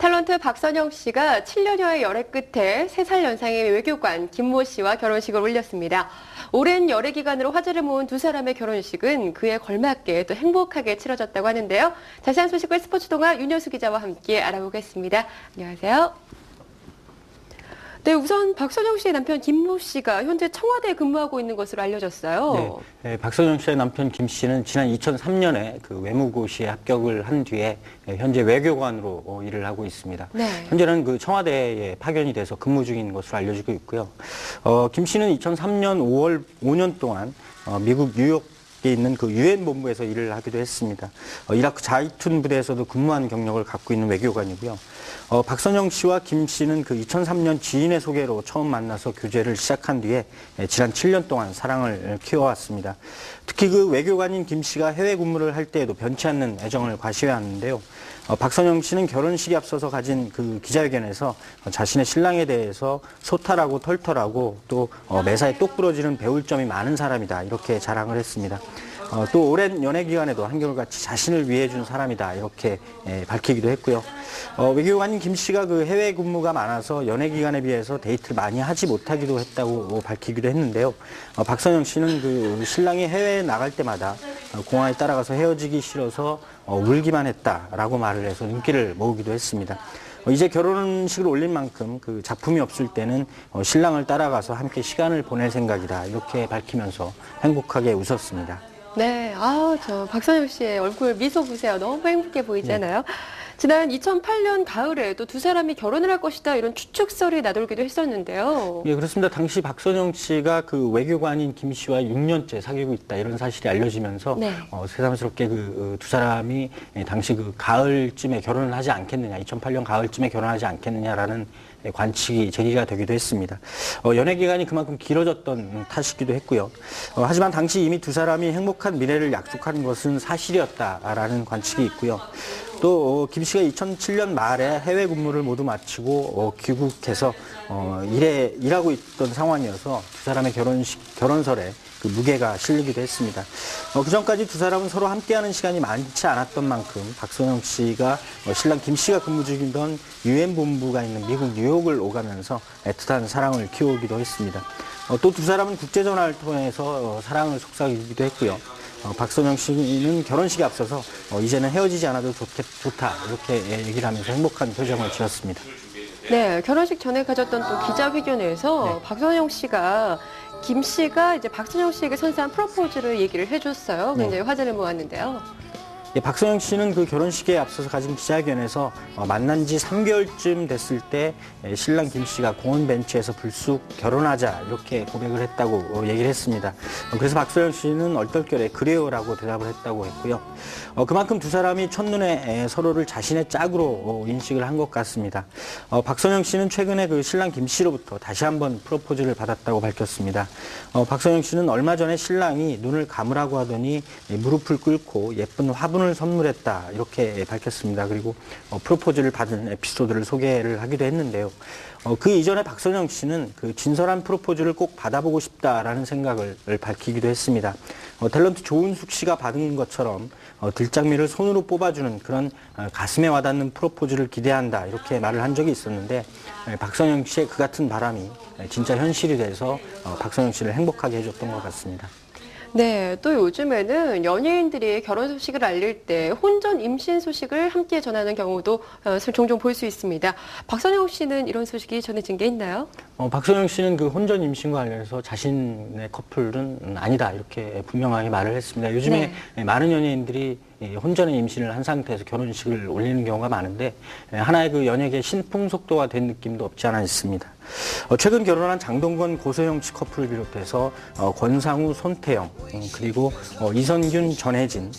탤런트 박선영 씨가 7년여의 열애 끝에 3살 연상의 외교관 김모 씨와 결혼식을 올렸습니다. 오랜 열애 기간으로 화제를 모은 두 사람의 결혼식은 그에 걸맞게 또 행복하게 치러졌다고 하는데요. 자세한 소식을 스포츠동아 윤여수 기자와 함께 알아보겠습니다. 안녕하세요. 네, 우선 박선영 씨의 남편 김모 씨가 현재 청와대에 근무하고 있는 것으로 알려졌어요. 네, 박선영 씨의 남편 김 씨는 지난 2003년에 그 외무고시에 합격을 한 뒤에 현재 외교관으로 일을 하고 있습니다. 네. 현재는 그 청와대에 파견이 돼서 근무 중인 것으로 알려지고 있고요. 김 씨는 2003년 5월 5년 동안 미국 뉴욕 에 있는 그 유엔 본부에서 일을 하기도 했습니다. 이라크 자이툰 부대에서도 근무한 경력을 갖고 있는 외교관이고요. 박선영 씨와 김 씨는 그 2003년 지인의 소개로 처음 만나서 교제를 시작한 뒤에 지난 7년 동안 사랑을 키워왔습니다. 특히 그 외교관인 김 씨가 해외 근무를 할 때에도 변치 않는 애정을 과시해왔는데요. 박선영 씨는 결혼식에 앞서서 가진 그 기자회견에서 자신의 신랑에 대해서 소탈하고 털털하고 또 매사에 똑 부러지는 배울 점이 많은 사람이다 이렇게 자랑을 했습니다. 또 오랜 연애 기간에도 한결같이 자신을 위해준 사람이다 이렇게 밝히기도 했고요. 외교관인 김 씨가 그 해외 근무가 많아서 연애 기간에 비해서 데이트를 많이 하지 못하기도 했다고 밝히기도 했는데요. 박선영 씨는 그 신랑이 해외에 나갈 때마다 공항에 따라가서 헤어지기 싫어서 울기만 했다라고 말을 해서 눈길을 모으기도 했습니다. 이제 결혼식을 올린 만큼 그 작품이 없을 때는 신랑을 따라가서 함께 시간을 보낼 생각이다 이렇게 밝히면서 행복하게 웃었습니다. 네, 저 박선영 씨의 얼굴 미소 보세요. 너무 행복해 보이잖아요. 네. 지난 2008년 가을에 또 두 사람이 결혼을 할 것이다 이런 추측설이 나돌기도 했었는데요. 예, 그렇습니다. 당시 박선영 씨가 그 외교관인 김 씨와 6년째 사귀고 있다 이런 사실이 알려지면서 네. 새삼스럽게 그 두 사람이 당시 그 가을쯤에 결혼을 하지 않겠느냐, 2008년 가을쯤에 결혼하지 않겠느냐라는 관측이 제기가 되기도 했습니다. 연애 기간이 그만큼 길어졌던 탓이기도 했고요. 하지만 당시 이미 두 사람이 행복한 미래를 약속한 것은 사실이었다라는 관측이 있고요. 또 김 씨가 2007년 말에 해외 근무를 모두 마치고 귀국해서 일하고 있던 상황이어서 두 사람의 결혼설에 그 무게가 실리기도 했습니다. 그전까지 두 사람은 서로 함께하는 시간이 많지 않았던 만큼 박선영 씨가 신랑 김 씨가 근무 중이던 유엔 본부가 있는 미국 뉴욕을 오가면서 애틋한 사랑을 키우기도 했습니다. 또 두 사람은 국제전화를 통해서 사랑을 속삭이기도 했고요. 박선영 씨는 결혼식에 앞서서 이제는 헤어지지 않아도 좋다 이렇게 얘기를 하면서 행복한 표정을 지었습니다. 네, 결혼식 전에 가졌던 또 기자회견에서 박선영 씨가 김 씨가 이제 박선영 씨에게 선사한 프로포즈를 얘기를 해줬어요. 굉장히 화제를 모았는데요. 예, 박선영 씨는 그 결혼식에 앞서서 가진 기자회견에서 만난 지 3개월쯤 됐을 때 신랑 김 씨가 공원 벤치에서 불쑥 결혼하자 이렇게 고백을 했다고 얘기를 했습니다. 그래서 박선영 씨는 얼떨결에 그래요라고 대답을 했다고 했고요. 그만큼 두 사람이 첫눈에 서로를 자신의 짝으로 인식을 한 것 같습니다. 박선영 씨는 최근에 그 신랑 김 씨로부터 다시 한번 프로포즈를 받았다고 밝혔습니다. 박선영 씨는 얼마 전에 신랑이 눈을 감으라고 하더니 무릎을 꿇고 예쁜 화분을 선물했다 이렇게 밝혔습니다. 그리고 프로포즈를 받은 에피소드를 소개를 하기도 했는데요. 그 이전에 박선영 씨는 그 진솔한 프로포즈를 꼭 받아보고 싶다라는 생각을 밝히기도 했습니다. 탤런트 조은숙 씨가 받은 것처럼 들장미를 손으로 뽑아주는 그런 가슴에 와닿는 프로포즈를 기대한다 이렇게 말을 한 적이 있었는데 박선영 씨의 그 같은 바람이 진짜 현실이 돼서 박선영 씨를 행복하게 해줬던 것 같습니다. 네, 또 요즘에는 연예인들이 결혼 소식을 알릴 때 혼전 임신 소식을 함께 전하는 경우도 종종 볼 수 있습니다. 박선영 씨는 이런 소식이 전해진 게 있나요? 박선영 씨는 그 혼전 임신과 관련해서 자신의 커플은 아니다 이렇게 분명하게 말을 했습니다. 요즘에 많은 연예인들이 혼전의 임신을 한 상태에서 결혼식을 올리는 경우가 많은데 하나의 그 연예계 신풍속도가 된 느낌도 없지 않아 있습니다. 최근 결혼한 장동건 고소영 씨 커플을 비롯해서 권상우 손태영 그리고 이선균 전혜진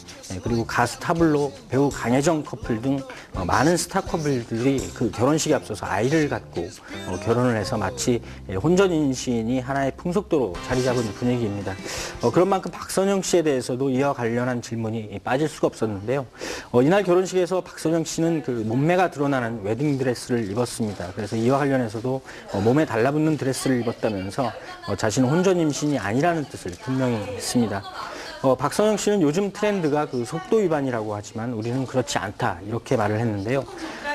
그리고 가수 타블로 배우 강혜정 커플 등 많은 스타 커플들이 그 결혼식에 앞서서 아이를 갖고 결혼을 해서 마치 혼전 임신이 하나의 풍속도로 자리 잡은 분위기입니다. 그런 만큼 박선영 씨에 대해서도 이와 관련한 질문이 빠질 수가 없었는데요. 이날 결혼식에서 박선영 씨는 그 몸매가 드러나는 웨딩드레스를 입었습니다. 그래서 이와 관련해서도 몸에 달라붙는 드레스를 입었다면서 자신은 혼전 임신이 아니라는 뜻을 분명히 했습니다. 박선영 씨는 요즘 트렌드가 그 속도 위반이라고 하지만 우리는 그렇지 않다 이렇게 말을 했는데요.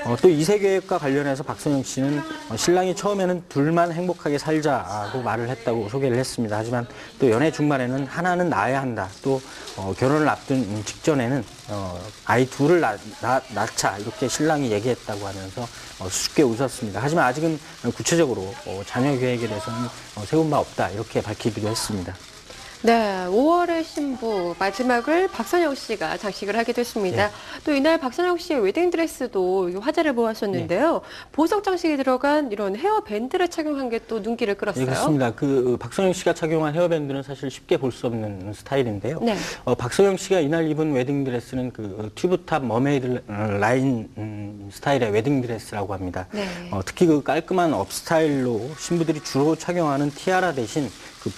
또 2세 계획과 관련해서 박선영 씨는 신랑이 처음에는 둘만 행복하게 살자고 말을 했다고 소개를 했습니다. 하지만 또 연애 중반에는 하나는 낳아야 한다. 또 결혼을 앞둔 직전에는 아이 둘을 낳자 이렇게 신랑이 얘기했다고 하면서 수줍게 웃었습니다. 하지만 아직은 구체적으로 자녀 계획에 대해서는 세운 바 없다 이렇게 밝히기도 했습니다. 네, 5월의 신부 마지막을 박선영 씨가 장식을 하게 됐습니다. 네. 또 이날 박선영 씨의 웨딩드레스도 화제를 모았었는데요. 보석 장식이 들어간 이런 헤어밴드를 착용한 게 또 눈길을 끌었어요. 네, 그렇습니다. 박선영 씨가 착용한 헤어밴드는 사실 쉽게 볼 수 없는 스타일인데요. 네. 박선영 씨가 이날 입은 웨딩드레스는 튜브탑 머메이드 라인 스타일의 웨딩드레스라고 합니다. 네. 특히 깔끔한 업스타일로 신부들이 주로 착용하는 티아라 대신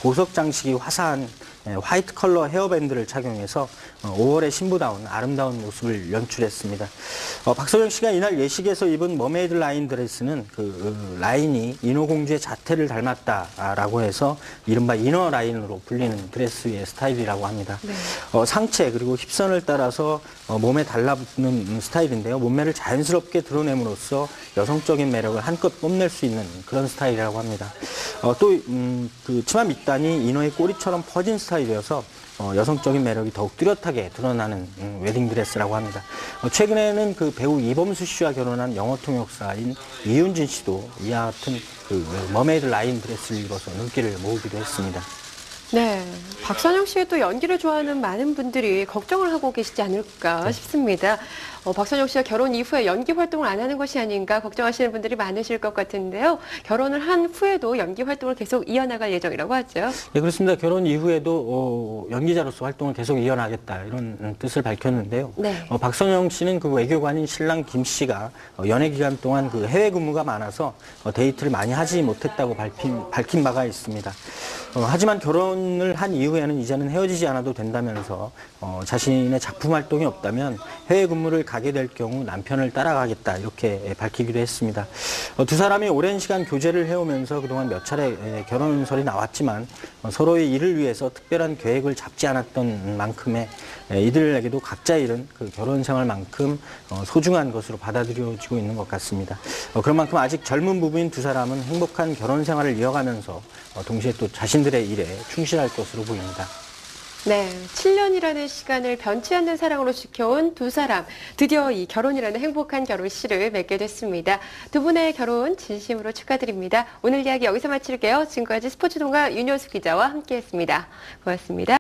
보석 장식이 화사한 화이트 컬러 헤어밴드를 착용해서 5월의 신부다운 아름다운 모습을 연출했습니다. 박선영 씨가 이날 예식에서 입은 머메이드 라인 드레스는 라인이 인어공주의 자태를 닮았다라고 해서 이른바 이너 라인으로 불리는 드레스의 스타일이라고 합니다. 네. 상체 그리고 힙선을 따라서 몸에 달라붙는 스타일인데요. 몸매를 자연스럽게 드러냄으로써 여성적인 매력을 한껏 뽐낼 수 있는 그런 스타일이라고 합니다. 또 치마 밑단이 인어의 꼬리처럼 퍼진 스타일이어서 여성적인 매력이 더욱 뚜렷하게 드러나는 웨딩드레스라고 합니다. 최근에는 배우 이범수 씨와 결혼한 영어 통역사인 이윤진 씨도 이와 같은 머메이드 라인 드레스를 입어서 눈길을 모으기도 했습니다. 네, 박선영 씨의 또 연기를 좋아하는 많은 분들이 걱정을 하고 계시지 않을까 싶습니다. 박선영 씨가 결혼 이후에 연기 활동을 안 하는 것이 아닌가 걱정하시는 분들이 많으실 것 같은데요. 결혼을 한 후에도 연기 활동을 계속 이어나갈 예정이라고 하죠. 네, 그렇습니다. 결혼 이후에도 연기자로서 활동을 계속 이어나겠다 이런 뜻을 밝혔는데요. 네. 박선영 씨는 외교관인 신랑 김 씨가 연애 기간 동안 해외 근무가 많아서 데이트를 많이 하지 못했다고 밝힌 바가 있습니다. 하지만 결혼을 한 이후에는 이제는 헤어지지 않아도 된다면서 자신의 작품 활동이 없다면 해외 근무를 가게 될 경우 남편을 따라가겠다 이렇게 밝히기도 했습니다. 두 사람이 오랜 시간 교제를 해오면서 그동안 몇 차례 결혼설이 나왔지만 서로의 일을 위해서 특별한 계획을 잡지 않았던 만큼에 이들에게도 각자의 일은 결혼 생활만큼 소중한 것으로 받아들여지고 있는 것 같습니다. 그런 만큼 아직 젊은 부부인 두 사람은 행복한 결혼 생활을 이어가면서 동시에 또 자신들의 일에 충실할 것으로 보입니다. 네, 7년이라는 시간을 변치 않는 사랑으로 지켜온 두 사람. 드디어 이 결혼이라는 행복한 결혼식을 맺게 됐습니다. 두 분의 결혼 진심으로 축하드립니다. 오늘 이야기 여기서 마칠게요. 지금까지 스포츠동아 윤효수 기자와 함께했습니다. 고맙습니다.